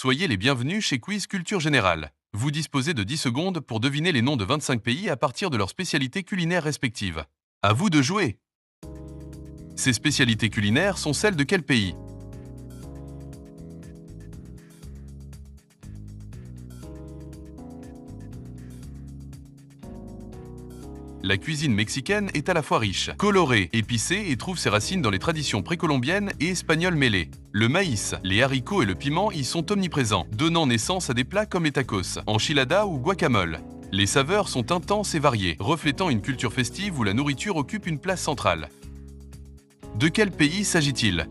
Soyez les bienvenus chez Quiz Culture Générale. Vous disposez de 10 secondes pour deviner les noms de 25 pays à partir de leurs spécialités culinaires respectives. À vous de jouer! Ces spécialités culinaires sont celles de quel pays? La cuisine mexicaine est à la fois riche, colorée, épicée et trouve ses racines dans les traditions précolombiennes et espagnoles mêlées. Le maïs, les haricots et le piment y sont omniprésents, donnant naissance à des plats comme les tacos, enchilada ou guacamole. Les saveurs sont intenses et variées, reflétant une culture festive où la nourriture occupe une place centrale. De quel pays s'agit-il?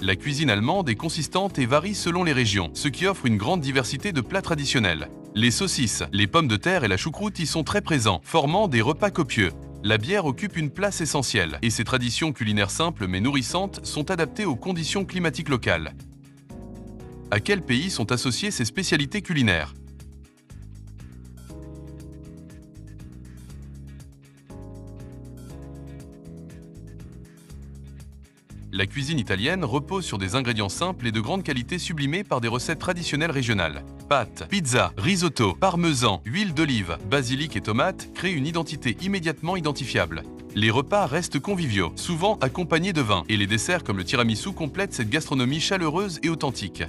La cuisine allemande est consistante et varie selon les régions, ce qui offre une grande diversité de plats traditionnels. Les saucisses, les pommes de terre et la choucroute y sont très présents, formant des repas copieux. La bière occupe une place essentielle, et ses traditions culinaires simples mais nourrissantes sont adaptées aux conditions climatiques locales. À quel pays sont associées ces spécialités culinaires? La cuisine italienne repose sur des ingrédients simples et de grande qualité sublimés par des recettes traditionnelles régionales. Pâtes, pizza, risotto, parmesan, huile d'olive, basilic et tomates créent une identité immédiatement identifiable. Les repas restent conviviaux, souvent accompagnés de vin, et les desserts comme le tiramisu complètent cette gastronomie chaleureuse et authentique.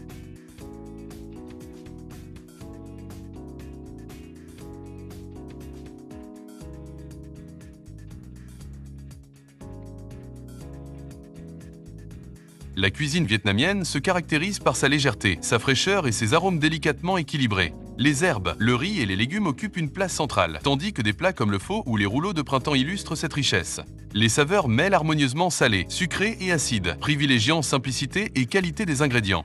La cuisine vietnamienne se caractérise par sa légèreté, sa fraîcheur et ses arômes délicatement équilibrés. Les herbes, le riz et les légumes occupent une place centrale, tandis que des plats comme le pho ou les rouleaux de printemps illustrent cette richesse. Les saveurs mêlent harmonieusement salé, sucré et acide, privilégiant simplicité et qualité des ingrédients.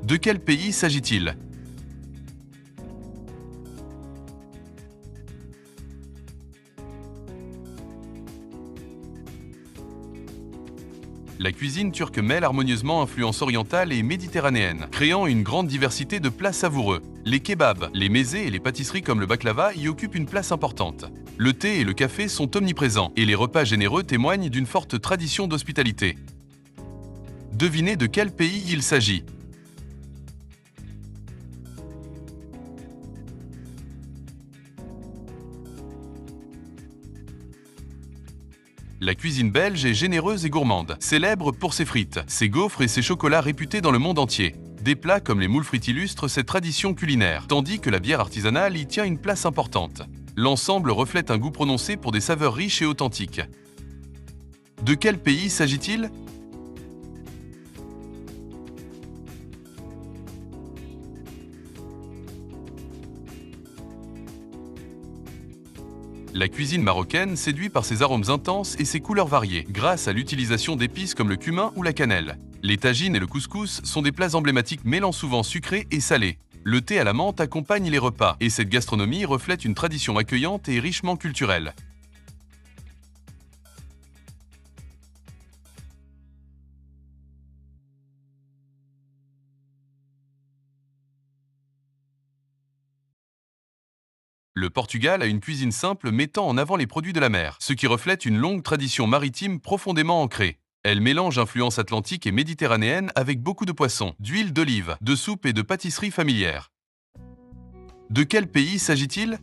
De quel pays s'agit-il? La cuisine turque mêle harmonieusement influences orientales et méditerranéennes, créant une grande diversité de plats savoureux. Les kebabs, les mezés et les pâtisseries comme le baklava y occupent une place importante. Le thé et le café sont omniprésents, et les repas généreux témoignent d'une forte tradition d'hospitalité. Devinez de quel pays il s'agit. La cuisine belge est généreuse et gourmande, célèbre pour ses frites, ses gaufres et ses chocolats réputés dans le monde entier. Des plats comme les moules frites illustrent cette tradition culinaire, tandis que la bière artisanale y tient une place importante. L'ensemble reflète un goût prononcé pour des saveurs riches et authentiques. De quel pays s'agit-il? La cuisine marocaine séduit par ses arômes intenses et ses couleurs variées, grâce à l'utilisation d'épices comme le cumin ou la cannelle. Les tagines et le couscous sont des plats emblématiques mêlant souvent sucré et salé. Le thé à la menthe accompagne les repas, et cette gastronomie reflète une tradition accueillante et richement culturelle. Le Portugal a une cuisine simple mettant en avant les produits de la mer, ce qui reflète une longue tradition maritime profondément ancrée. Elle mélange influences atlantiques et méditerranéennes avec beaucoup de poissons, d'huile d'olive, de soupes et de pâtisseries familières. De quel pays s'agit-il?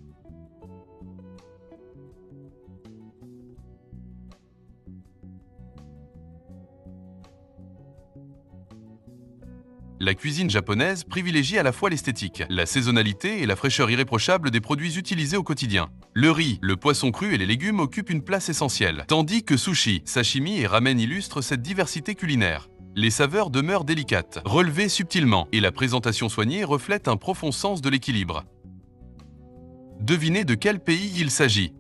La cuisine japonaise privilégie à la fois l'esthétique, la saisonnalité et la fraîcheur irréprochable des produits utilisés au quotidien. Le riz, le poisson cru et les légumes occupent une place essentielle, tandis que sushi, sashimi et ramen illustrent cette diversité culinaire. Les saveurs demeurent délicates, relevées subtilement, et la présentation soignée reflète un profond sens de l'équilibre. Devinez de quel pays il s'agit.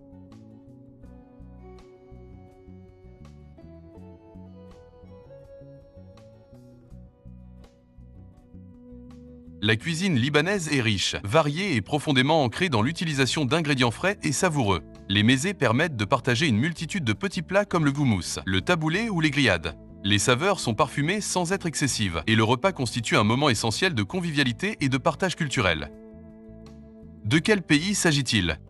La cuisine libanaise est riche, variée et profondément ancrée dans l'utilisation d'ingrédients frais et savoureux. Les mezés permettent de partager une multitude de petits plats comme le goumous, le taboulé ou les grillades. Les saveurs sont parfumées sans être excessives, et le repas constitue un moment essentiel de convivialité et de partage culturel. De quel pays s'agit-il?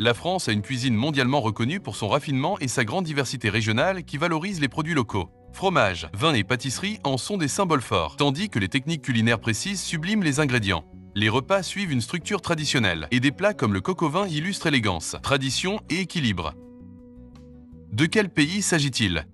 La France a une cuisine mondialement reconnue pour son raffinement et sa grande diversité régionale qui valorise les produits locaux. Fromage, vin et pâtisserie en sont des symboles forts, tandis que les techniques culinaires précises subliment les ingrédients. Les repas suivent une structure traditionnelle et des plats comme le coq au vin illustrent élégance, tradition et équilibre. De quel pays s'agit-il?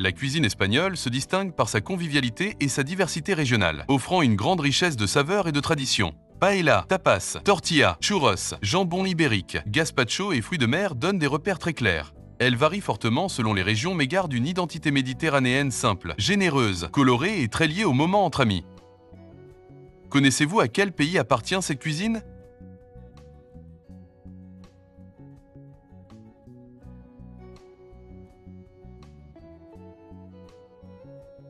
La cuisine espagnole se distingue par sa convivialité et sa diversité régionale, offrant une grande richesse de saveurs et de traditions. Paella, tapas, tortilla, churros, jambon ibérique, gazpacho et fruits de mer donnent des repères très clairs. Elle varie fortement selon les régions mais garde une identité méditerranéenne simple, généreuse, colorée et très liée au moment entre amis. Connaissez-vous à quel pays appartient cette cuisine?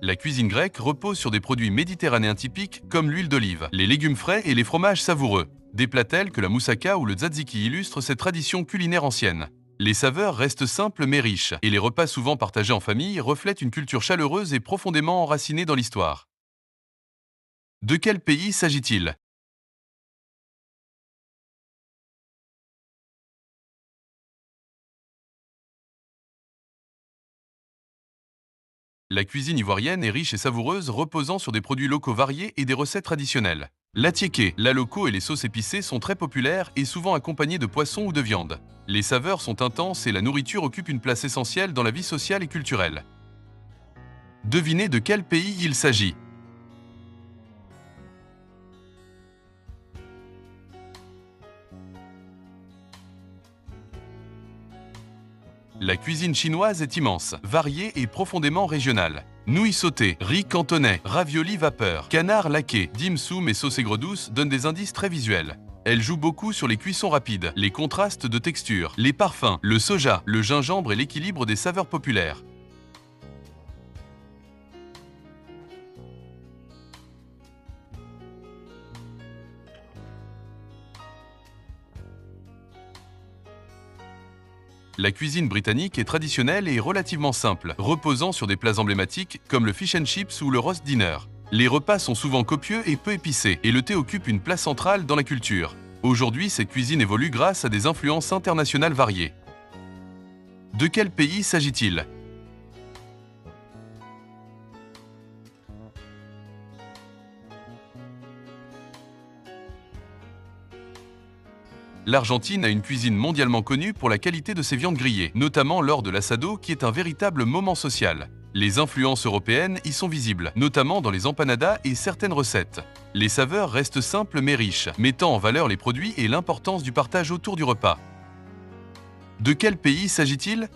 La cuisine grecque repose sur des produits méditerranéens typiques comme l'huile d'olive, les légumes frais et les fromages savoureux. Des plats tels que la moussaka ou le tzatziki illustrent cette tradition culinaire ancienne. Les saveurs restent simples mais riches, et les repas souvent partagés en famille reflètent une culture chaleureuse et profondément enracinée dans l'histoire. De quel pays s'agit-il? La cuisine ivoirienne est riche et savoureuse, reposant sur des produits locaux variés et des recettes traditionnelles. L'attiéké, la loco et les sauces épicées sont très populaires et souvent accompagnés de poissons ou de viande. Les saveurs sont intenses et la nourriture occupe une place essentielle dans la vie sociale et culturelle. Devinez de quel pays il s'agit. La cuisine chinoise est immense, variée et profondément régionale. Nouilles sautées, riz cantonais, raviolis vapeur, canard laqué, dim sum et sauce aigre douce donnent des indices très visuels. Elle joue beaucoup sur les cuissons rapides, les contrastes de texture, les parfums, le soja, le gingembre et l'équilibre des saveurs populaires. La cuisine britannique est traditionnelle et relativement simple, reposant sur des plats emblématiques comme le fish and chips ou le roast dinner. Les repas sont souvent copieux et peu épicés, et le thé occupe une place centrale dans la culture. Aujourd'hui, cette cuisine évolue grâce à des influences internationales variées. De quel pays s'agit-il? L'Argentine a une cuisine mondialement connue pour la qualité de ses viandes grillées, notamment lors de l'assado qui est un véritable moment social. Les influences européennes y sont visibles, notamment dans les empanadas et certaines recettes. Les saveurs restent simples mais riches, mettant en valeur les produits et l'importance du partage autour du repas. De quel pays s'agit-il?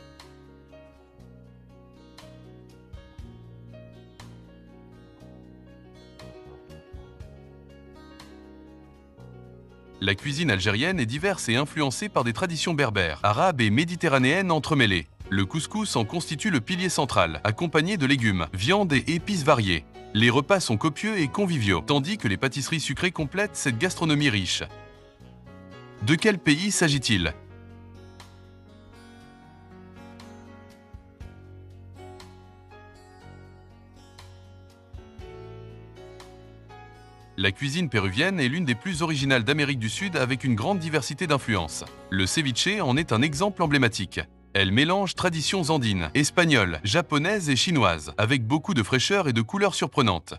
La cuisine algérienne est diverse et influencée par des traditions berbères, arabes et méditerranéennes entremêlées. Le couscous en constitue le pilier central, accompagné de légumes, viandes et épices variées. Les repas sont copieux et conviviaux, tandis que les pâtisseries sucrées complètent cette gastronomie riche. De quel pays s'agit-il? La cuisine péruvienne est l'une des plus originales d'Amérique du Sud avec une grande diversité d'influences. Le ceviche en est un exemple emblématique. Elle mélange traditions andines, espagnoles, japonaises et chinoises, avec beaucoup de fraîcheur et de couleurs surprenantes.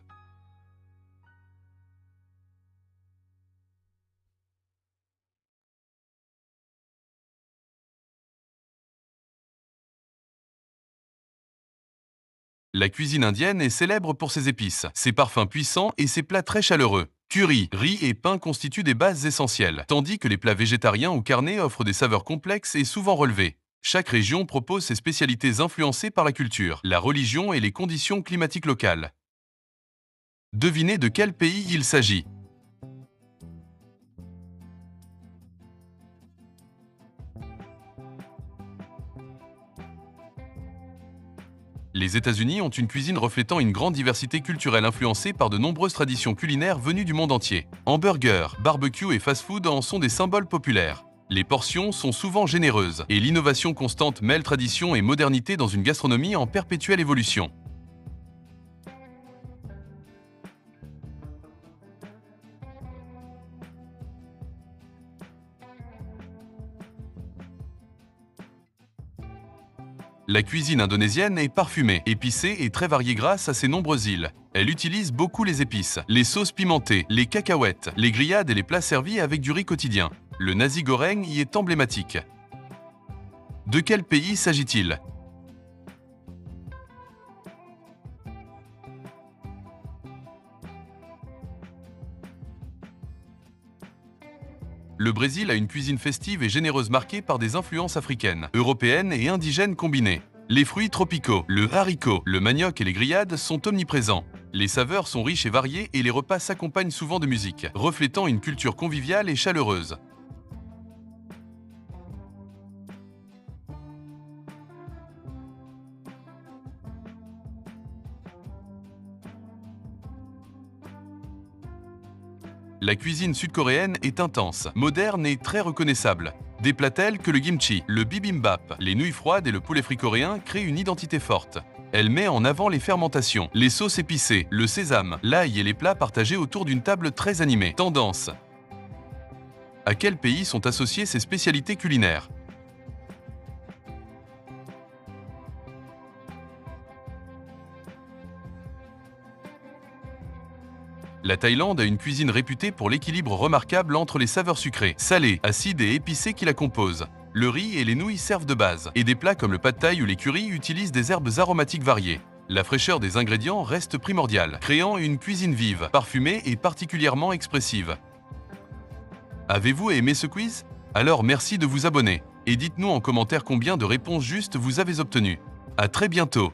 La cuisine indienne est célèbre pour ses épices, ses parfums puissants et ses plats très chaleureux. Curry, riz et pain constituent des bases essentielles, tandis que les plats végétariens ou carnés offrent des saveurs complexes et souvent relevées. Chaque région propose ses spécialités influencées par la culture, la religion et les conditions climatiques locales. Devinez de quel pays il s'agit. Les États-Unis ont une cuisine reflétant une grande diversité culturelle influencée par de nombreuses traditions culinaires venues du monde entier. Hamburgers, barbecue et fast-food en sont des symboles populaires. Les portions sont souvent généreuses et l'innovation constante mêle tradition et modernité dans une gastronomie en perpétuelle évolution. La cuisine indonésienne est parfumée, épicée et très variée grâce à ses nombreuses îles. Elle utilise beaucoup les épices, les sauces pimentées, les cacahuètes, les grillades et les plats servis avec du riz quotidien. Le nasi goreng y est emblématique. De quel pays s'agit-il? Le Brésil a une cuisine festive et généreuse marquée par des influences africaines, européennes et indigènes combinées. Les fruits tropicaux, le haricot, le manioc et les grillades sont omniprésents. Les saveurs sont riches et variées et les repas s'accompagnent souvent de musique, reflétant une culture conviviale et chaleureuse. La cuisine sud-coréenne est intense, moderne et très reconnaissable. Des plats tels que le kimchi, le bibimbap, les nouilles froides et le poulet frit coréen créent une identité forte. Elle met en avant les fermentations, les sauces épicées, le sésame, l'ail et les plats partagés autour d'une table très animée. Tendance. À quel pays sont associées ces spécialités culinaires? La Thaïlande a une cuisine réputée pour l'équilibre remarquable entre les saveurs sucrées, salées, acides et épicées qui la composent. Le riz et les nouilles servent de base, et des plats comme le pad thaï ou les currys utilisent des herbes aromatiques variées. La fraîcheur des ingrédients reste primordiale, créant une cuisine vive, parfumée et particulièrement expressive. Avez-vous aimé ce quiz? Alors merci de vous abonner, et dites-nous en commentaire combien de réponses justes vous avez obtenues. À très bientôt!